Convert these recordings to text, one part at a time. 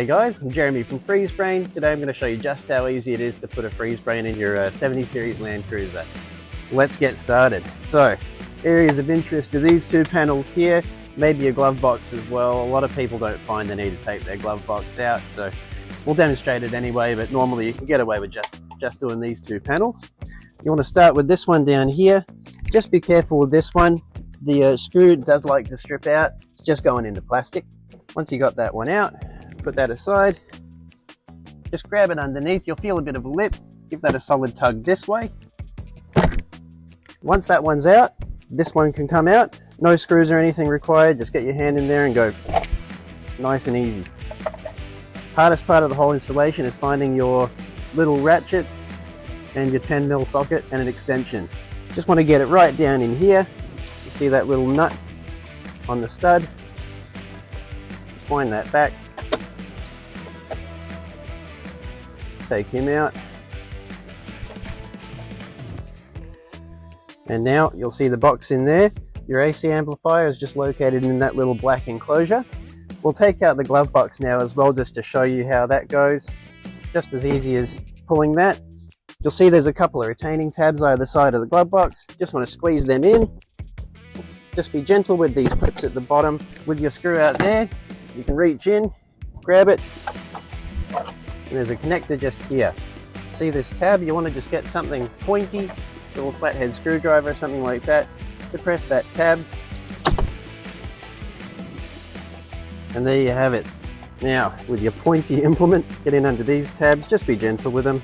G'day guys, I'm Jeremy from Freezebrain. Today I'm going to show you just how easy it is to put a Freezebrain in your 70 series Land Cruiser. Let's get started. So, areas of interest are these two panels here, maybe a glove box as well. A lot of people don't find the need to take their glove box out, so we'll demonstrate it anyway, but normally you can get away with just doing these two panels. You want to start with this one down here. Just be careful with this one. The screw does like to strip out. It's just going into plastic. Once you got that one out, put that aside. Just grab it underneath. You'll feel a bit of a lip. Give that a solid tug this way. Once that one's out, this one can come out. No screws or anything required. Just get your hand in there and go nice and easy. Hardest part of the whole installation is finding your little ratchet and your 10mm socket and an extension. Just want to get it right down in here. You see that little nut on the stud? Just wind that back. Take him out. And now you'll see the box in there. Your AC amplifier is just located in that little black enclosure. We'll take out the glove box now as well, just to show you how that goes. Just as easy as pulling that. You'll see there's a couple of retaining tabs either side of the glove box. Just want to squeeze them in. Just be gentle with these clips at the bottom. With your screw out there, you can reach in, grab it, and there's a connector just here. See this tab? You want to just get something pointy, a little flathead screwdriver or something like that, to press that tab. And there you have it. Now, with your pointy implement, get in under these tabs, just be gentle with them.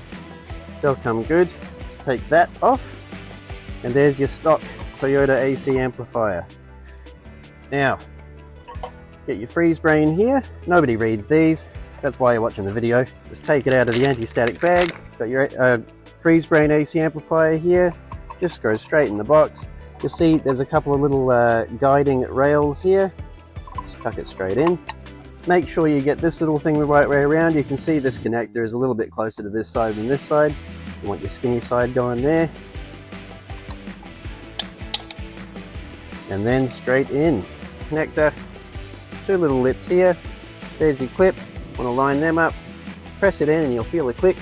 They'll come good. Just take that off, and there's your stock Toyota AC amplifier. Now, get your Freezebrain here. Nobody reads these. That's why you're watching the video. Just take it out of the anti-static bag. Got your Freezebrain AC amplifier here. Just goes straight in the box. You'll see there's a couple of little guiding rails here. Just tuck it straight in. Make sure you get this little thing the right way around. You can see this connector is a little bit closer to this side than this side. You want your skinny side going there. And then straight in. Connector. Two little lips here. There's your clip. Want to line them up. Press it in and you'll feel a click.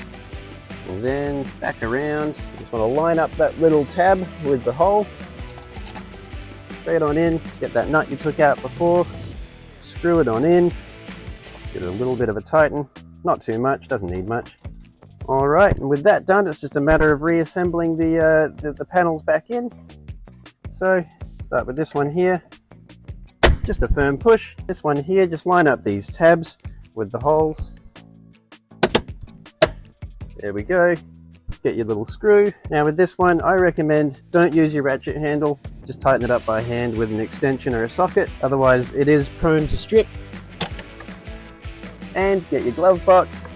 And then back around. You just want to line up that little tab with the hole. Straight on in. Get that nut you took out before. Screw it on in. Give it a little bit of a tighten. Not too much. Doesn't need much. Alright, and with that done, it's just a matter of reassembling the panels back in. So, start with this one here. Just a firm push. This one here, just line up these tabs with the holes. There we go. Get your little screw. Now with this one, I recommend don't use your ratchet handle. Just tighten it up by hand with an extension or a socket. Otherwise, it is prone to strip. And get your glove box.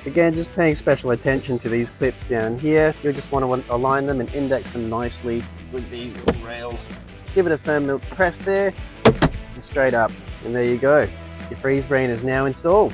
Again, just paying special attention to these clips down here. You just want to align them and index them nicely with these little rails. Give it a firm press there, and straight up. And there you go. Your Freezebrain is now installed.